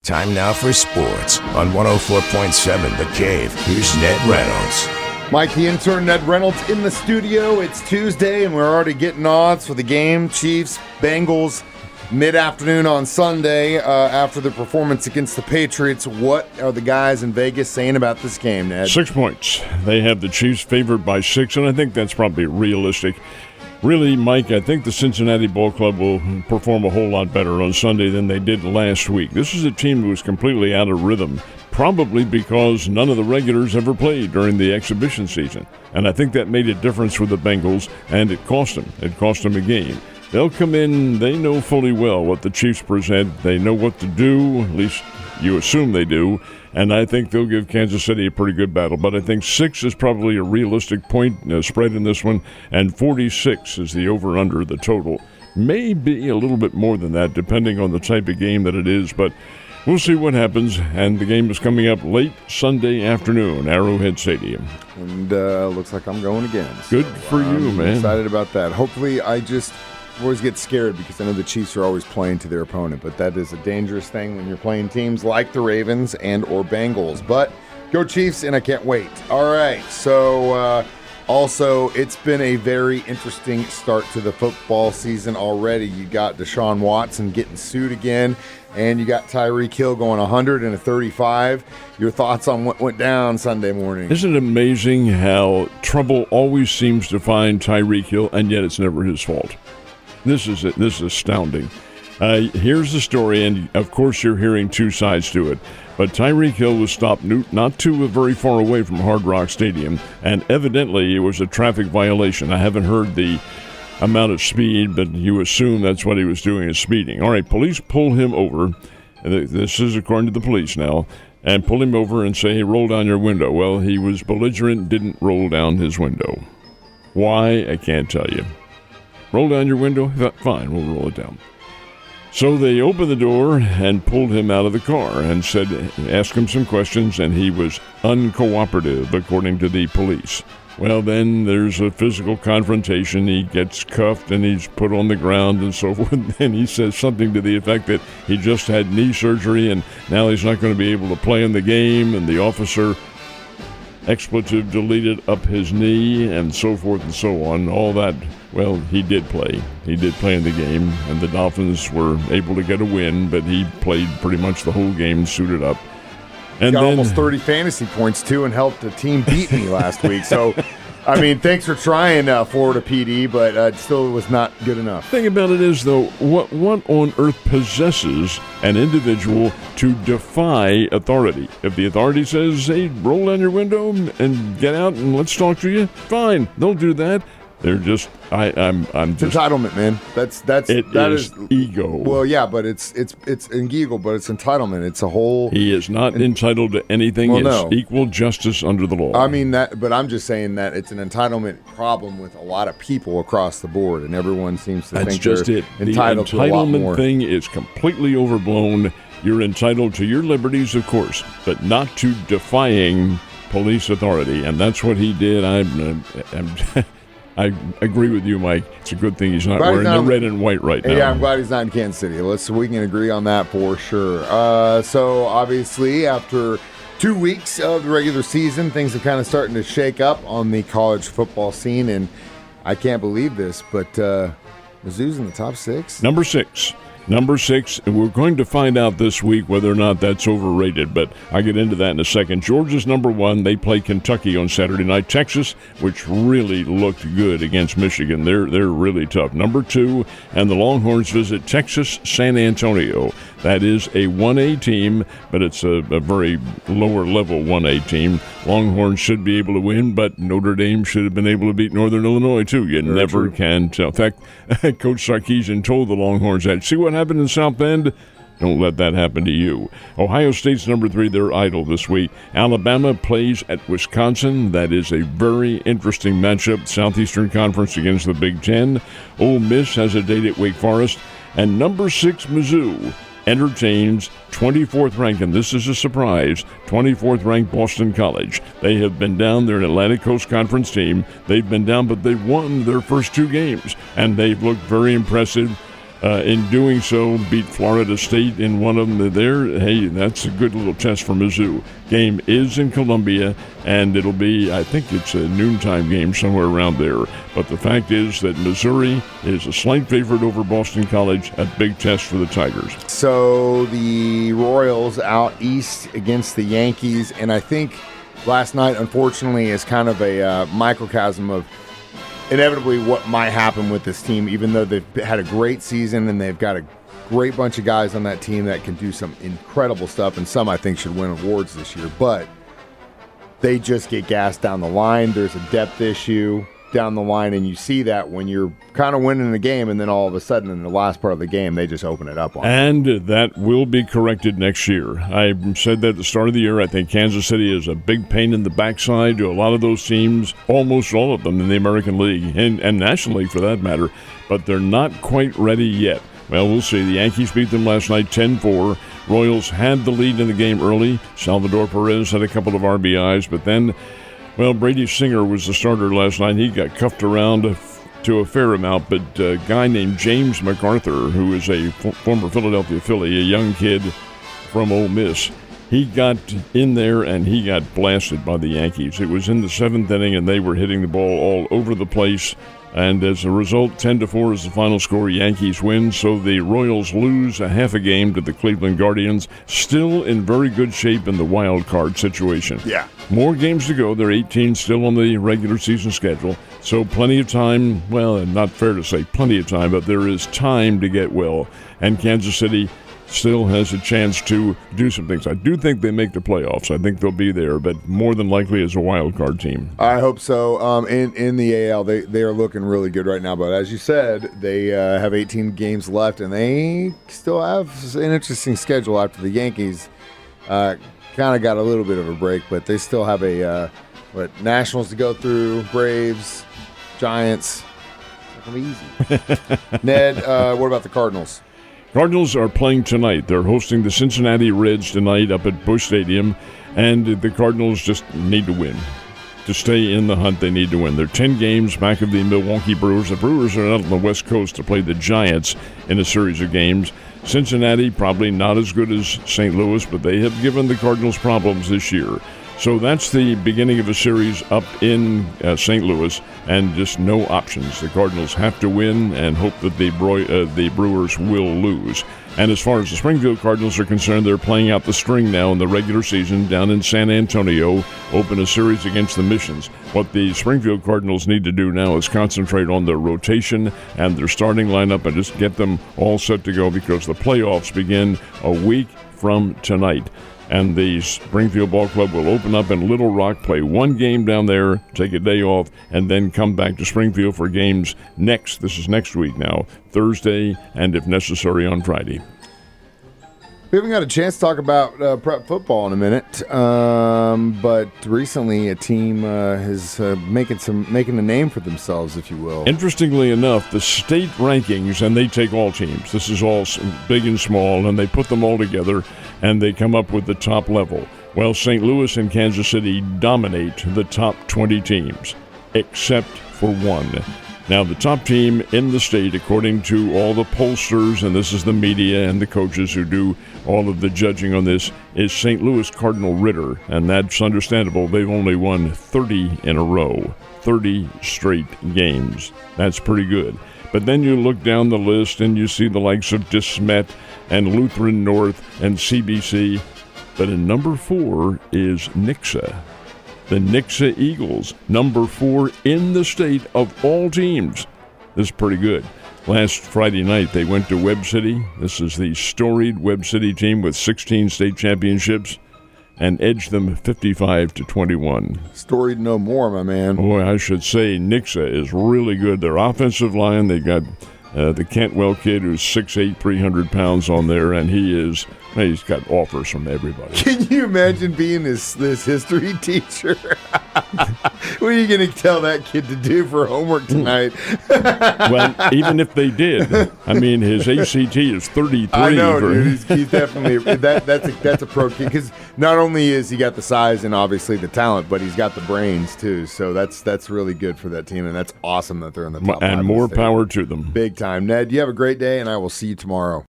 Time now for sports on 104.7 The Cave. Here's Ned Reynolds. Mike, the intern, Ned Reynolds, in the studio. It's Tuesday, and we're already getting odds for the game. Chiefs, Bengals, mid-afternoon on Sunday after the performance against the Patriots. What are the guys in Vegas saying about this game, Ned? 6 points. They have the Chiefs favored by 6, and I think that's probably realistic. Really, Mike, I think the Cincinnati Ball Club will perform a whole lot better on Sunday than they did last week. This is a team who was completely out of rhythm, probably because none of the regulars ever played during the exhibition season. And I think that made a difference with the Bengals, and it cost them. It cost them a game. They'll come in, they know fully well what the Chiefs present. They know what to do, at least you assume they do, and I think they'll give Kansas City a pretty good battle. But I think 6 is probably a realistic point spread in this one, and 46 is the over-under, the total. Maybe a little bit more than that, depending on the type of game that it is, but we'll see what happens, and the game is coming up late Sunday afternoon, Arrowhead Stadium. And looks like I'm going again. Good for you, man. I'm excited about that. Hopefully, I always get scared because I know the Chiefs are always playing to their opponent, but that is a dangerous thing when you're playing teams like the Ravens and or Bengals. But go Chiefs, and I can't wait. All right, so also it's been a very interesting start to the football season already. You got Deshaun Watson getting sued again, and you got Tyreek Hill going 135. Your thoughts on what went down Sunday morning? Isn't it amazing how trouble always seems to find Tyreek Hill, and yet it's never his fault? This is astounding. Here's the story, and of course you're hearing two sides to it. But Tyreek Hill was stopped not too very far away from Hard Rock Stadium, and evidently it was a traffic violation. I haven't heard the amount of speed, but you assume that's what he was doing, is speeding. All right, police pull him over. This is according to the police now. And pull him over and say, hey, roll down your window. Well, he was belligerent, didn't roll down his window. Why? I can't tell you. Roll down your window? Fine, we'll roll it down. So they opened the door and pulled him out of the car and asked him some questions, and he was uncooperative, according to the police. Well, then there's a physical confrontation. He gets cuffed and he's put on the ground and so forth. And he says something to the effect that he just had knee surgery and now he's not going to be able to play in the game. And the officer, expletive, deleted up his knee and so forth and so on. All that. Well, he did play. He did play in the game, and the Dolphins were able to get a win, but he played pretty much the whole game suited up. And got almost 30 fantasy points, too, and helped the team beat me last week. So, I mean, thanks for trying, Florida PD, but it still was not good enough. The thing about it is, though, what on earth possesses an individual to defy authority? If the authority says, hey, roll down your window and get out and let's talk to you, fine, they'll do that. They're just, I'm just entitlement, man. That is ego. Well, yeah, but it's an ego, but it's entitlement. It's a whole. He is not entitled to anything. Well, it's no. Equal justice under the law. I mean that, but I'm just saying that it's an entitlement problem with a lot of people across the board, and everyone seems to think just they're it. entitled The to a lot more. entitlement thing is completely overblown. You're entitled to your liberties, of course, but not to defying police authority, and that's what he did. I agree with you, Mike. It's a good thing he's not wearing the red and white right now. Yeah, I'm glad he's not in Kansas City. We can agree on that for sure. So, obviously, after 2 weeks of the regular season, things are kind of starting to shake up on the college football scene, and I can't believe this, but Mizzou's in the top 6? Number 6. And we're going to find out this week whether or not that's overrated, but I'll get into that in a second. Georgia's number 1. They play Kentucky on Saturday night. Texas, which really looked good against Michigan. They're really tough. Number 2, and the Longhorns visit Texas San Antonio. That is a 1A team, but it's a very lower-level 1A team. Longhorns should be able to win, but Notre Dame should have been able to beat Northern Illinois, too. You very never true. Can tell. In fact, Coach Sarkisian told the Longhorns that, see what happened in South Bend? Don't let that happen to you. Ohio State's number 3, they're idle this week. Alabama plays at Wisconsin. That is a very interesting matchup. Southeastern Conference against the Big Ten. Ole Miss has a date at Wake Forest. And number 6, Mizzou entertains 24th ranked, and this is a surprise, 24th ranked Boston College. They have been down. They're an Atlantic Coast Conference team. They've been down, but they've won their first 2 games, and they've looked very impressive. In doing so, beat Florida State in one of them there. Hey, that's a good little test for Mizzou. Game is in Columbia, and it'll be, I think it's a noontime game somewhere around there. But the fact is that Missouri is a slight favorite over Boston College, a big test for the Tigers. So the Royals out east against the Yankees, and I think last night, unfortunately, is kind of a microcosm of inevitably what might happen with this team, even though they've had a great season and they've got a great bunch of guys on that team that can do some incredible stuff, and some I think should win awards this year, but they just get gassed down the line. There's a depth issue down the line, and you see that when you're kind of winning the game, and then all of a sudden in the last part of the game they just open it up on you. And that will be corrected next year. I said that at the start of the year. I think Kansas City is a big pain in the backside to a lot of those teams, almost all of them in the American League and National League for that matter, but they're not quite ready yet. Well, we'll see. The Yankees beat them last night 10-4. Royals had the lead in the game early. Salvador Perez had a couple of RBIs, but then, well, Brady Singer was the starter last night. He got cuffed around to a fair amount, but a guy named James MacArthur, who is a former Philadelphia Philly, a young kid from Ole Miss, he got in there and he got blasted by the Yankees. It was in the seventh inning, and they were hitting the ball all over the place. And as a result, 10-4 is the final score. Yankees win, so the Royals lose a half a game to the Cleveland Guardians. Still in very good shape in the wild card situation. Yeah. More games to go. They're 18 still on the regular season schedule, so plenty of time. Well, not fair to say plenty of time, but there is time to get well. And Kansas City still has a chance to do some things. I do think they make the playoffs. I think they'll be there, but more than likely as a wild card team. I hope so. In the AL, they are looking really good right now. But as you said, they have 18 games left, and they still have an interesting schedule after the Yankees. Kind of got a little bit of a break, but they still have Nationals to go through, Braves, Giants. It's not going to be easy. Ned, what about the Cardinals? Cardinals are playing tonight. They're hosting the Cincinnati Reds tonight up at Busch Stadium, and the Cardinals just need to win. To stay in the hunt, they need to win. They're 10 games back of the Milwaukee Brewers. The Brewers are out on the West Coast to play the Giants in a series of games. Cincinnati, probably not as good as St. Louis, but they have given the Cardinals problems this year. So that's the beginning of a series up in St. Louis, and just no options. The Cardinals have to win and hope that the Brewers will lose. And as far as the Springfield Cardinals are concerned, they're playing out the string now in the regular season down in San Antonio, open a series against the Missions. What the Springfield Cardinals need to do now is concentrate on their rotation and their starting lineup and just get them all set to go, because the playoffs begin a week from tonight. And the Springfield Ball Club will open up in Little Rock, play one game down there, take a day off, and then come back to Springfield for games this is next week now, Thursday, and if necessary on Friday. We haven't got a chance to talk about prep football in a minute, but recently a team is making a name for themselves, if you will. Interestingly enough, the state rankings, and they take all teams. This is all big and small, and they put them all together, and they come up with the top level. Well, St. Louis and Kansas City dominate the top 20 teams, except for one. Now, the top team in the state, according to all the pollsters, and this is the media and the coaches who do all of the judging on this, is St. Louis Cardinal Ritter, and that's understandable. They've only won 30 in a row, 30 straight games. That's pretty good. But then you look down the list and you see the likes of DeSmet and Lutheran North and CBC, but in number 4 is Nixa. The Nixa Eagles, number 4 in the state of all teams. This is pretty good. Last Friday night, they went to Webb City. This is the storied Webb City team with 16 state championships, and edged them 55-21. Storied no more, my man. Boy, I should say Nixa is really good. Their offensive line, they got the Cantwell kid who's 6'8", 300 pounds on there, and he is He's got offers from everybody. Can you imagine being this history teacher? What are you going to tell that kid to do for homework tonight? Well, even if they did, I mean, his ACT is 33. I know, dude. He's definitely that's a pro kid because not only is he got the size and obviously the talent, but he's got the brains too. So that's really good for that team, and that's awesome that they're in the top. And more power to them. Big time, Ned. You have a great day, and I will see you tomorrow.